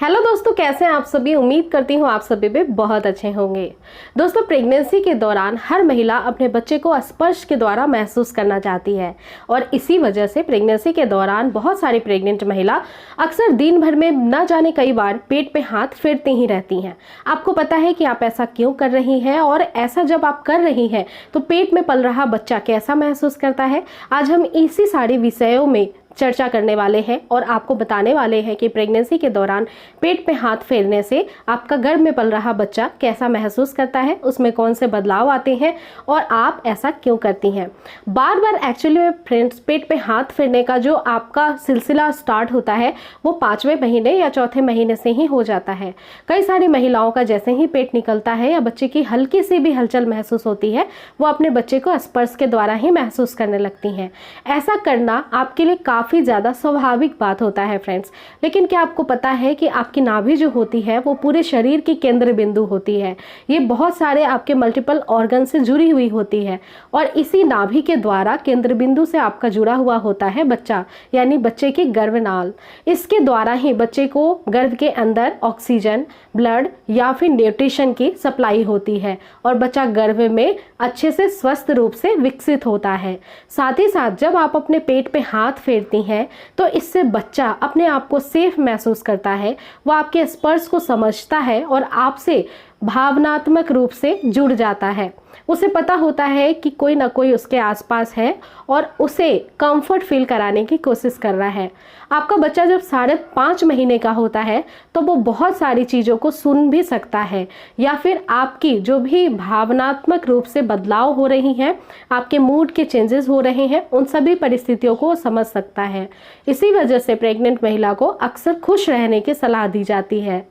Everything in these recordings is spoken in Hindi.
हेलो दोस्तों, कैसे हैं आप सभी। उम्मीद करती हूँ आप सभी भी बहुत अच्छे होंगे। दोस्तों, प्रेगनेंसी के दौरान हर महिला अपने बच्चे को स्पर्श के द्वारा महसूस करना चाहती है और इसी वजह से प्रेगनेंसी के दौरान बहुत सारी प्रेग्नेंट महिला अक्सर दिन भर में न जाने कई बार पेट पे हाथ फेरती ही रहती हैं। आपको पता है कि आप ऐसा क्यों कर रही हैं और ऐसा जब आप कर रही हैं तो पेट में पल रहा बच्चा कैसा महसूस करता है। आज हम इसी सारे विषयों में चर्चा करने वाले हैं और आपको बताने वाले हैं कि प्रेगनेंसी के दौरान पेट पे हाथ फेरने से आपका गर्भ में पल रहा बच्चा कैसा महसूस करता है, उसमें कौन से बदलाव आते हैं और आप ऐसा क्यों करती हैं। बार बार एक्चुअली में फ्रेंड्स, पेट पे हाथ फेरने का जो आपका सिलसिला स्टार्ट होता है वो 5वें महीने या चौथे महीने से ही हो जाता है। कई सारी महिलाओं का जैसे ही पेट निकलता है या बच्चे की हल्की सी भी हलचल महसूस होती है वो अपने बच्चे को स्पर्श के द्वारा ही महसूस करने लगती हैं। ऐसा करना आपके लिए काफ़ी ज़्यादा स्वाभाविक बात होता है फ्रेंड्स। लेकिन क्या आपको पता है कि आपकी नाभि जो होती है वो पूरे शरीर की केंद्र बिंदु होती है। ये बहुत सारे आपके मल्टीपल ऑर्गन से जुड़ी हुई होती है और इसी नाभि के द्वारा केंद्र बिंदु से आपका जुड़ा हुआ होता है बच्चा, यानी बच्चे की गर्भनाल। इसके द्वारा ही बच्चे को गर्भ के अंदर ऑक्सीजन, ब्लड या फिर न्यूट्रिशन की सप्लाई होती है और बच्चा गर्भ में अच्छे से स्वस्थ रूप से विकसित होता है। साथ ही साथ जब आप अपने पेट पे हाथ फेरती हैं तो इससे बच्चा अपने आप को सेफ महसूस करता है, वो आपके स्पर्श को समझता है और आपसे भावनात्मक रूप से जुड़ जाता है। उसे पता होता है कि कोई ना कोई उसके आसपास है और उसे कंफर्ट फील कराने की कोशिश कर रहा है। आपका बच्चा जब 5.5 महीने का होता है तो वो बहुत सारी चीज़ों को सुन भी सकता है या फिर आपकी जो भी भावनात्मक रूप से बदलाव हो रही हैं, आपके मूड के चेंजेस हो रहे हैं, उन सभी परिस्थितियों को समझ सकता है। इसी वजह से प्रेग्नेंट महिला को अक्सर खुश रहने की सलाह दी जाती है।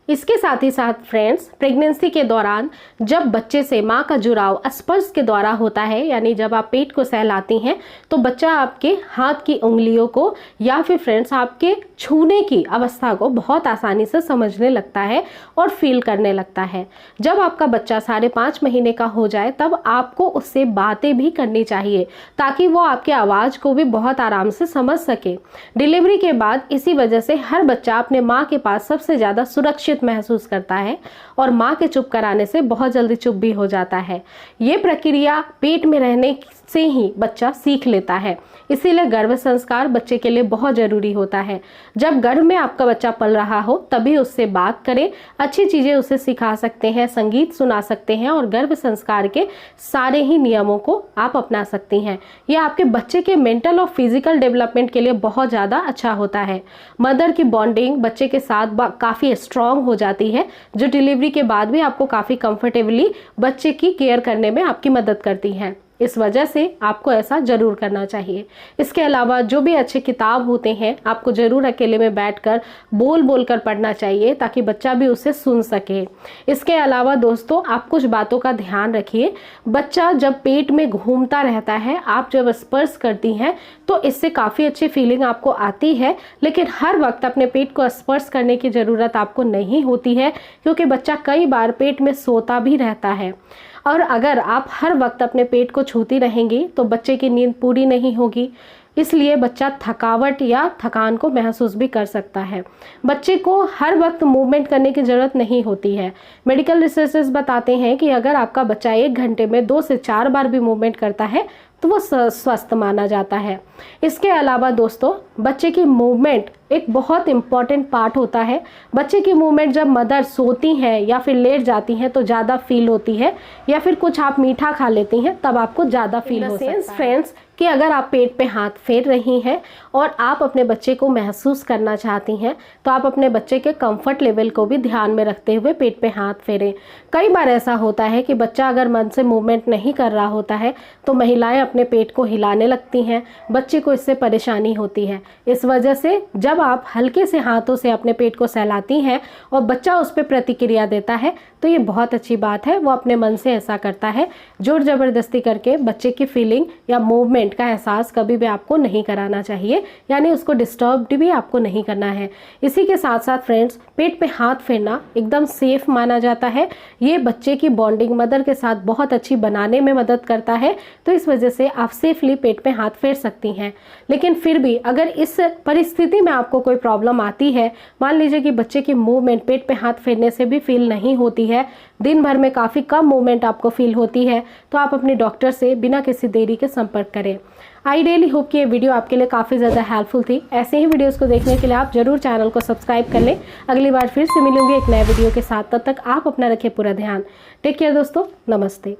इसके साथ ही साथ फ्रेंड्स, प्रेगनेंसी के दौरान जब बच्चे से माँ का जुड़ाव स्पर्श के द्वारा होता है, यानी जब आप पेट को सहलाती हैं तो बच्चा आपके हाथ की उंगलियों को या फिर फ्रेंड्स आपके छूने की अवस्था को बहुत आसानी से समझने लगता है और फील करने लगता है। जब आपका बच्चा 5.5 महीने का हो जाए तब आपको उससे बातें भी करनी चाहिए ताकि वो आपकी आवाज़ को भी बहुत आराम से समझ सके। डिलीवरी के बाद इसी वजह से हर बच्चा अपने माँ के पास सबसे ज़्यादा सुरक्षित महसूस करता है और माँ के चुप कराने से बहुत जल्दी चुप भी हो जाता है। ये प्रक्रिया पेट में रहने से ही बच्चा सीख लेता है, इसीलिए गर्भ संस्कार बच्चे के लिए बहुत जरूरी होता है। जब गर्भ में आपका बच्चा पल रहा हो तभी उससे बात करें, अच्छी चीजें उसे सिखा सकते हैं, संगीत सुना सकते हैं और गर्भ संस्कार के सारे ही नियमों को आप अपना सकती हैं। यह आपके बच्चे के मेंटल और फिजिकल डेवलपमेंट के लिए बहुत ज़्यादा अच्छा होता है। मदर की बॉन्डिंग बच्चे के साथ काफ़ी स्ट्रांग हो जाती है जो डिलीवरी के बाद भी आपको काफ़ी कंफर्टेबली बच्चे की केयर करने में आपकी मदद करती है। इस वजह से आपको ऐसा जरूर करना चाहिए। इसके अलावा जो भी अच्छे किताब होते हैं आपको जरूर अकेले में बैठकर बोल कर पढ़ना चाहिए ताकि बच्चा भी उसे सुन सके। इसके अलावा दोस्तों, आप कुछ बातों का ध्यान रखिए। बच्चा जब पेट में घूमता रहता है, आप जब स्पर्श करती हैं तो इससे काफ़ी अच्छी फीलिंग आपको आती है, लेकिन हर वक्त अपने पेट को स्पर्श करने की ज़रूरत आपको नहीं होती है क्योंकि बच्चा कई बार पेट में सोता भी रहता है और अगर आप हर वक्त अपने पेट को छूती रहेंगी तो बच्चे की नींद पूरी नहीं होगी, इसलिए बच्चा थकावट या थकान को महसूस भी कर सकता है। बच्चे को हर वक्त मूवमेंट करने की ज़रूरत नहीं होती है। मेडिकल रिसर्चेस बताते हैं कि अगर आपका बच्चा 1 घंटे में 2 से 4 बार भी मूवमेंट करता है तो वो स्वस्थ माना जाता है। इसके अलावा दोस्तों, बच्चे की मूवमेंट एक बहुत इम्पॉर्टेंट पार्ट होता है। बच्चे की मूवमेंट जब मदर सोती हैं या फिर लेट जाती हैं तो ज़्यादा फील होती है या फिर कुछ आप मीठा खा लेती हैं तब आपको ज़्यादा फील हो सकता है। फ्रेंड्स, कि अगर आप पेट पे हाथ फेर रही हैं और आप अपने बच्चे को महसूस करना चाहती हैं तो आप अपने बच्चे के कंफर्ट लेवल को भी ध्यान में रखते हुए पेट पे हाथ फेरें। कई बार ऐसा होता है कि बच्चा अगर मन से मूवमेंट नहीं कर रहा होता है तो महिलाएं अपने पेट को हिलाने लगती हैं, बच्चे को इससे परेशानी होती है। इस वजह से जब आप हल्के से हाथों से अपने पेट को सहलाती हैं और बच्चा उस पर प्रतिक्रिया देता है तो ये बहुत अच्छी बात है। वो अपने मन से ऐसा करता है। जोर ज़बरदस्ती करके बच्चे की फीलिंग या मूवमेंट का एहसास कभी भी आपको नहीं कराना चाहिए, यानी उसको डिस्टर्ब भी आपको नहीं करना है। इसी के साथ साथ फ्रेंड्स, पेट पे हाथ फेरना एकदम सेफ माना जाता है। ये बच्चे की बॉन्डिंग मदर के साथ बहुत अच्छी बनाने में मदद करता है, तो इस वजह से आप सेफली पेट पे हाथ फेर सकती हैं। लेकिन फिर भी अगर इस परिस्थिति में आपको कोई प्रॉब्लम आती है, मान लीजिए कि बच्चे की मूवमेंट पेट पे हाथ फेरने से भी फील नहीं होती है, दिन भर में काफ़ी कम मूवमेंट आपको फील होती है, तो आप अपने डॉक्टर से बिना किसी देरी के संपर्क करें। आई रियली होप कि ये वीडियो आपके लिए काफ़ी ज़्यादा हेल्पफुल थी। ऐसे ही वीडियोस को देखने के लिए आप जरूर चैनल को सब्सक्राइब कर लें। अगली बार फिर से मिलूंगी एक नए वीडियो के साथ, तब तक आप अपना रखें पूरा ध्यान। टेक केयर दोस्तों, नमस्ते।